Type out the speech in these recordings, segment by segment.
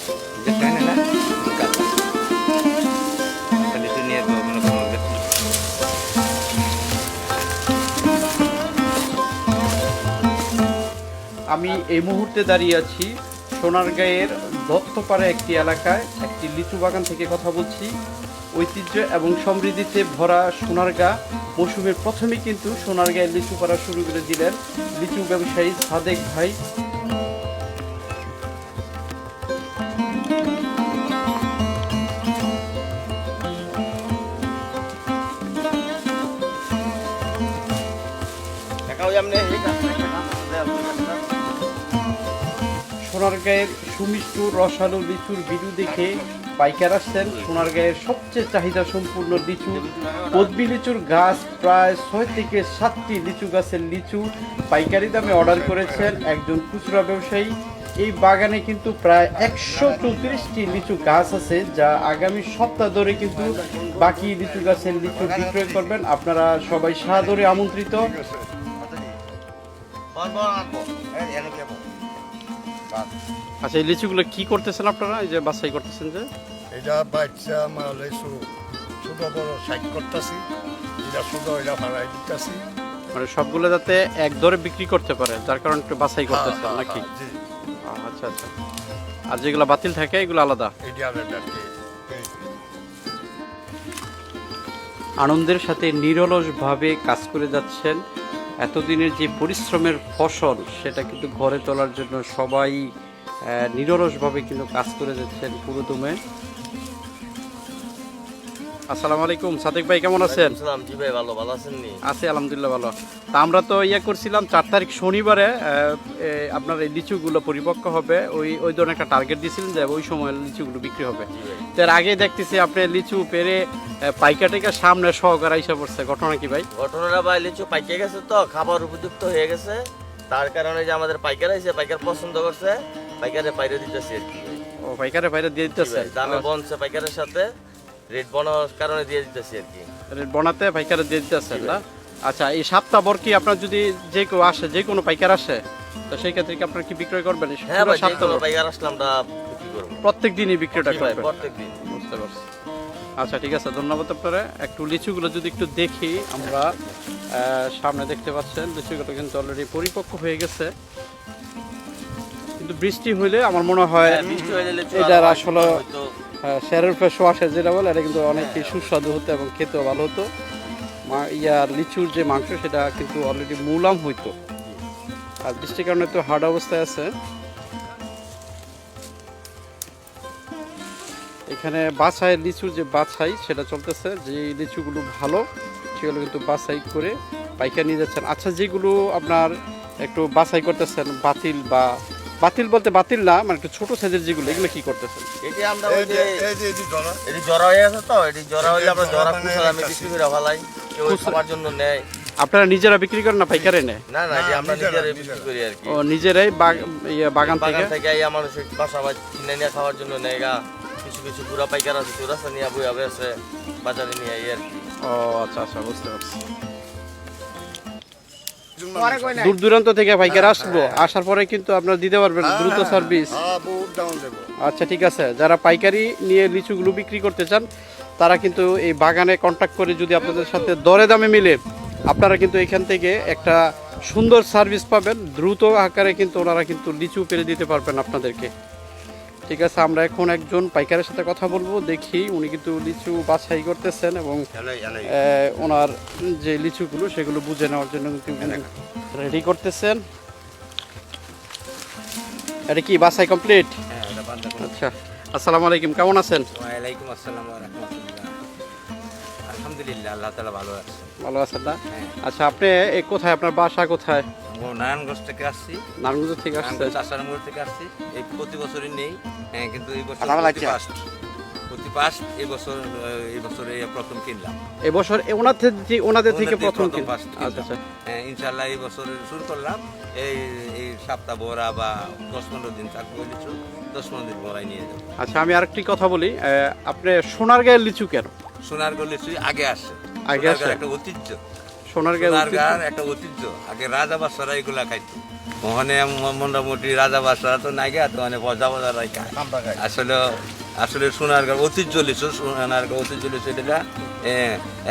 আমি এই মুহূর্তে দাঁড়িয়ে আছি সোনারগাঁয়ের দত্তপাড়া একটি এলাকায় একটি লিচু বাগান থেকে কথা বলছি। ঐতিহ্য এবং সমৃদ্ধিতে ভরা সোনারগাঁ মৌসুমের প্রথমেই কিন্তু সোনারগাঁয়ের লিচু পাড়া শুরু করে দিলেন লিচু ব্যবসায়ী সাদেক ভাই। সোনারগাঁয়ের সুমিষ্টু রসালো লিচুর ভিডিও দেখে পাইকার আসছেন সোনারগাঁয়ের সবচেয়ে চাহিদা সম্পূর্ণ লিচু কদবি লিচুর গাছ প্রায় 6 থেকে 7টি লিচু গাছের লিচু পাইকারি দামে অর্ডার করেছেন একজন খুচরা ব্যবসায়ী। এই বাগানে কিন্তু প্রায় 134টি লিচু গাছ আছে, যা আগামী সপ্তাহ ধরে কিন্তু বাকি লিচু গাছের লিচু বিক্রয় করবেন। আপনারা সবাই সাদরে আমন্ত্রিত। আচ্ছা, এই লিচুগুলো কি করতেছেন আপনারা, এই যে বাছাই করতেছেন? যে এটা বাচ্চা মাল ছোট বড় সাইড করতেছি, এটা ছোট এটা ভাড়াই দিতেছি, মানে সবগুলো যাতে এক দরে বিক্রি করতে পারে, যার কারণে একটু বাছাই করতেছেন নাকি? আচ্ছা আচ্ছা। আর যেগুলো বাতিল থাকে এগুলো আলাদা? আনন্দের সাথে নিরলসভাবে কাজ করে যাচ্ছেন। এতদিনের যে পরিশ্রমের ফসল সেটা কিন্তু ঘরে তোলার জন্য সবাই নিরলসভাবে কিন্তু কাজ করে যাচ্ছেন পুরোদমে। আসসালামু আলাইকুম সাদেক ভাই, কেমন আছেন? জি ভাই, ভালো আছেন? আছি আলহামদুলিল্লাহ ভালো। তা আমরা তো করছিলাম 4 তারিখ শনিবারে আপনার এই লিচুগুলো পরিপক্ক হবে, ওই ধরনের একটা টার্গেট দিয়েছিলেন যে ওই সময় লিচুগুলো বিক্রি হবে। তার আগে দেখতেছি আপনি লিচু পেরে পাইকাটিকে সামনে সহকারে আইসা পড়ছে, ঘটনা কি ভাই? ঘটনাটা ভাই, লিচু পাইকে গেছে তো, খাবার উপযুক্ত হয়ে গেছে, তার কারণে যে আমাদের পাইকার আইছে, পাইকার পছন্দ করছে, পাইকারে বাইরে দিতেছি আর কি। ও, পাইকারে বাইরে দিয়ে দিতেছে, দামে বনছে পাইকারের সাথে, রেট বনার কারণে দিয়ে দিতেছি আর কি। রেট বনাতে পাইকারে দিয়ে দিতেছেন না? আচ্ছা, এই সপ্তাহভর কি আপনার যদি যে কেউ আসে, যে কোনো পাইকার আসে, তো সেই ক্ষেত্রে কি আপনারা কি বিক্রয় করবেন? হ্যাঁ ভাই, যে কোনো পাইকার আসলে আমরা বিক্রি করব। প্রত্যেক দিনই বিক্রিটা করবেন? প্রত্যেক দিন। বুঝতে পারছি। আচ্ছা ঠিক আছে, ধন্যবাদ আপনারা। একটু লিচুগুলো যদি একটু দেখি আমরা, সামনে দেখতে পাচ্ছেন লিচুগুলো কিন্তু অলরেডি পরিপক্ক হয়ে গেছে, কিন্তু বৃষ্টি হইলে আমার মনে হয় এটার আসলে শেরের ফেসো আসে যেটা বলে, এটা কিন্তু অনেক সুস্বাদু হতো এবং খেতেও ভালো হতো। ইয়ার লিচুর যে মাংস সেটা কিন্তু অলরেডি মুলাম হইতো, আর বৃষ্টির কারণে তো হার্ড অবস্থায় আছে। এখানে বাছাই লিচুর যে বাছাই সেটা চলতেছে, যে লিচুগুলো ভালো সেগুলো কিন্তু বাছাই করে পাইকারি নিয়ে যাচ্ছেন। আচ্ছা, যেগুলো আপনার একটু বাছাই করতেছেন বাতিল বলতে বাতিল না, মানে একটু ছোট সাইজের যেগুলো, এগুলো কি করতেছেন? এটি আমরা ওই যে এটি জরা হয়ে আছে তো, এটি জরা হইলে আমরা জরা কুচা আমি বিক্রি করে ফেলাই, কেউ খাবার জন্য নেয়। আপনারা নিজেরা বিক্রি করেন না পাইকারে নেয়? না না, এটি আমরা নিজেরাই বিক্রি করি আর কি। ও, নিজেরাই বাগান থেকে এই মানুষের বাসা কিনে নিয়ে খাওয়ার জন্য নেয় গা। কিছু কিছু পুরা পাইকার আছে, চুরাসা নিয়ে বই আছে বাজারে নিয়ে আর কি। ও আচ্ছা আচ্ছা, বুঝতে পারছি। দূর দূরান্ত থেকে পাইকার আসবো, আসার পরে কিন্তু আপনারা দিতে পারবেন দ্রুত সার্ভিস? আচ্ছা ঠিক আছে, যারা পাইকারি নিয়ে লিচুগুলো বিক্রি করতে চান তারা কিন্তু এই বাগানে কন্ট্যাক্ট করে যদি আপনাদের সাথে দরে দামে মিলে, আপনারা কিন্তু এখান থেকে একটা সুন্দর সার্ভিস পাবেন, দ্রুত আকারে কিন্তু ওনারা কিন্তু লিচু পেরে দিতে পারবেন আপনাদেরকে। ঠিক আছে, আমরা এখন একজন পাইকারের সাথে কথা বলবো, দেখি উনি কিন্তু লিচু বাছাই করতেছেন এবং ওনার যে লিচুগুলো সেগুলো বুঝে নেওয়ার জন্য কিন্তু রেডি করতেছেন। এটা কি বাছাই কমপ্লিট? আচ্ছা, আসসালামু আলাইকুম, কেমন আছেন? ওয়ালাইকুম আসসালাম ওয়া রাহমাতুল্লাহ। আলহামদুলিল্লাহ, আল্লাহ তাআলা ভালো আছে। ভালো আছেন না? আচ্ছা, আপনি কোথায়, আপনার বাসা কোথায়? নারায়ণগঞ্জ থেকে আসছি। নারায়ণগঞ্জ থেকে আসছেন? চাষারামগঞ্জ থেকে আসছি। এই প্রতি বছরই নেই, কিন্তু এই বছর প্রতি পাস্ট এই বছর এই প্রথম কিনলাম। এই বছর ওনাদের থেকে প্রথম আচ্ছা আচ্ছা। ইনশাআল্লাহ এই বছর শুরু করলাম। এই সপ্তাহ ভরা বা 10-15 দিন থাকবো লিচু, 10-15 দিন ভরাই নিয়ে যাবো। আচ্ছা, আমি আরেকটি কথা বলি, আপনি সোনারগাঁয়ের লিচু কেন? সোনারগাঁও লিচু আগে আসে, একটা ঐতিহ্য। সোনারগাঁও একটা ঐতিহ্য, আগে রাজা বাদশারা এগুলা খাইতো। ওখানে মোটামুটি রাজা বাসারা তো নাই গা তো মানে পয়সা বাজার রাখা আসলে আসলে সোনারগাঁও ঐতিহ্য লিচু সোনারগাঁও ঐতিহ্য লিচু এটা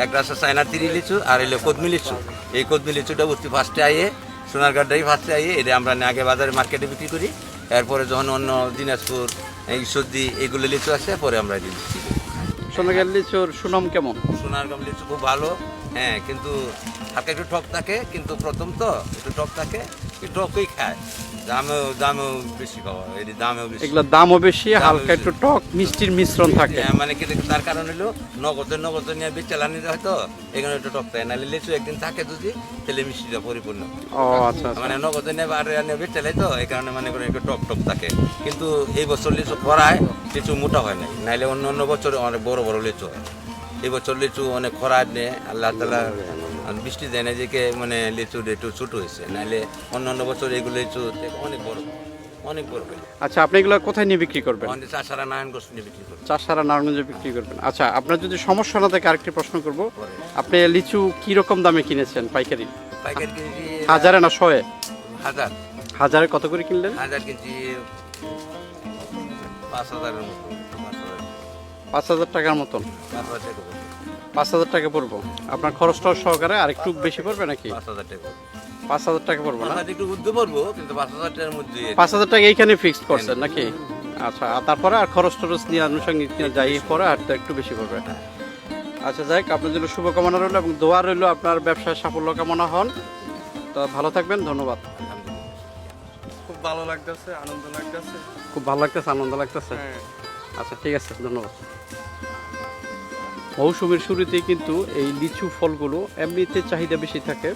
এক রাস্তা চায়না তিরি লিচু আর এলো কদমি লিচু এই কদমি লিচুটা অতি ফার্স্টে আইয়ে সোনারগাঁটাই ফার্স্টে আইয়ে এটা আমরা আগে বাজারে মার্কেটে বিক্রি করি এরপরে যখন অন্য দিনাজপুর ঈশ্বরদী এইগুলো লিচু আসে পরে আমরা এটি বিক্রি করি। সোনারগাঁও লিচুর সুনাম কেমন? সোনারগাঁও লিচু খুব ভালো, হ্যাঁ, কিন্তু হালকা একটু টক থাকে, কিন্তু প্রথম তো একটু টক থাকে, একটু টকই খায়, দামেও বেশি খাওয়া, এর দামেও বেশি, এগুলোর দামও বেশি, দামও হালকা বেশি। একটু টক মিষ্টির মিশ্রণ থাকে। হ্যাঁ, মানে কি তার কারণ হলো নগদ নিয়ে বেশ চালানি হয়তো এখানে একটু টক থাকে, নাহলে লিচু একদিন থাকে যদি তাহলে মিষ্টিটা পরিপূর্ণ। ও আচ্ছা আচ্ছা। মানে নগদ নিয়ে আর বেশ চালাই তো এই কারণে মানে করে একটু টক টক থাকে, কিন্তু এই বছর লিচু খরায় লিচু মোটা হয় নাই, নাহলে অন্য বছরে অনেক বড় বড় লিচু হয়। এই বছর লিচু অনেক খরায় নেই, আল্লাহ তালা বৃষ্টি দেয় না যে মানে লিচু একটু ছোট হয়েছে, নাহলে অন্য বছর এগুলো লিচু অনেক বড় হয়। আচ্ছা, আপনি এগুলো কোথায় নিয়ে বিক্রি করবেন? আমাদের চাষারা নারায়ণগঞ্জ নিয়ে বিক্রি করবে। চাষারা নারায়ণগঞ্জে বিক্রি করবেন। আচ্ছা, আপনার যদি সমস্যা না থাকে আরেকটি প্রশ্ন করব, আপনি লিচু কি রকম দামে কিনেছেন পাইকারি? পাইকারি কেজি হাজারে না শয়ে? হাজার হাজারে কত করে কিনলেন? হাজার কেজি 5,000-এর মতো, 5,000 টাকার মতন। 5,000 টাকা পড়বে। 5,000 টাকা পড়বো। আপনার খরচটাও সহকারে আর একটু বেশি পড়বে নাকি? 5,000 টাকা 5,000 টাকা পড়বো না? 5,000 একটু উদ্যোগ পড়বো, কিন্তু 5,000 টাকার মধ্যে 5,000 টাকা এইখানে ফিক্সড করছেন নাকি? আচ্ছা, আর তারপরে আর খরচ টরচ নিয়ে আনুষঙ্গিক নিয়ে যাই পরে আর তো একটু বেশি পড়বে। আচ্ছা, যাই হোক, আপনার জন্য শুভকামনা রইলো এবং দোয়া রইলো আপনার ব্যবসায় সাফল্য কামনা হন। তো ভালো থাকবেন, ধন্যবাদ। খুব ভালো লাগতেছে, আনন্দ লাগতেছে। খুব ভালো লাগতেছে, আনন্দ লাগতেছে। হ্যাঁ। আচ্ছা, ঠিক আছে, ধন্যবাদ। মৌসুমের শুরুতেই কিন্তু এই লিচু ফলগুলো এমনিতে চাহিদা বেশি থাকে।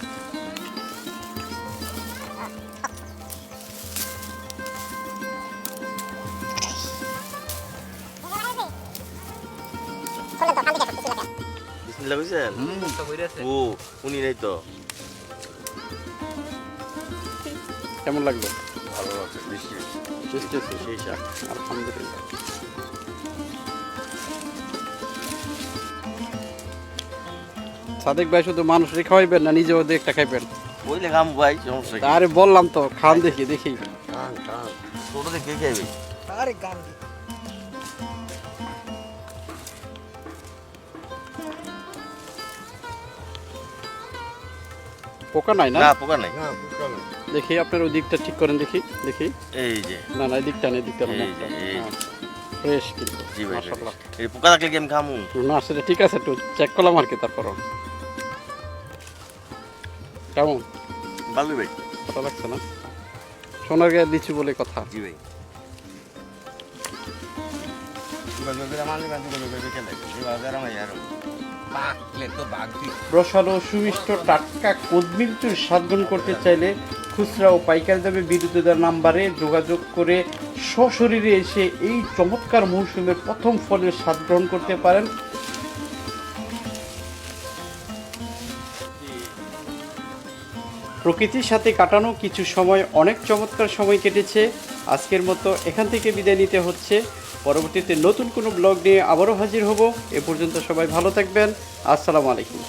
বিসমিল্লাহ কইছেন? ও উনি নাই তো। কেমন লাগলো? ভালো আছে বেশি বুঝতেছি, সেই শাক। আলহামদুলিল্লাহ। সাদেক ভাই শুধু মানুষকে খাওয়াইবেন না নিজেও দিয়ে একটা খাইবেন? বইলে খাম ভাই, সমস্যা কি? আরে বললাম তো, খান দেখি। খান ছোট থেকে কে খাইবে? পোকা নাই না? না, পোকা নাই। না বুঝলাম না। দেখি আপনার ওই দিকটা ঠিক করেন, দেখি। এই যে, না, এই দিকটা নেই, দিকটা এই যে, এই যে। ফ্রেশ কিন্তু। জি ভাই, মাশাআল্লাহ। এই পোকা থাকলে কি আমি খামু? না, সেটা ঠিক আছে, একটু চেক করলাম আর কি। তারপরও কেমন ভালো ভাই। ভালো লাগছে না? সোনারগাঁয়ের লিচু বলে কথা। জি ভাই। রসালো সুমিষ্ট টাটকা কদমি লিচুর স্বাদ গ্রহণ করতে চাইলে খুচরা ও পাইকারি দামে বিদ্যুতের নাম্বারে যোগাযোগ করে সশরীরে এসে এই চমৎকার মৌসুমের প্রথম ফলের স্বাদ গ্রহণ করতে পারেন। প্রকৃতির সাথে কাটানো কিছু সময় অনেক চমৎকার সময় কেটেছে। আজকের মতো এখান থেকে বিদায় নিতে হচ্ছে। পরবর্তীতে নতুন কোনো ব্লগ নিয়ে আবারও হাজির হব। এ পর্যন্ত সবাই ভালো থাকবেন। আসসালামু আলাইকুম।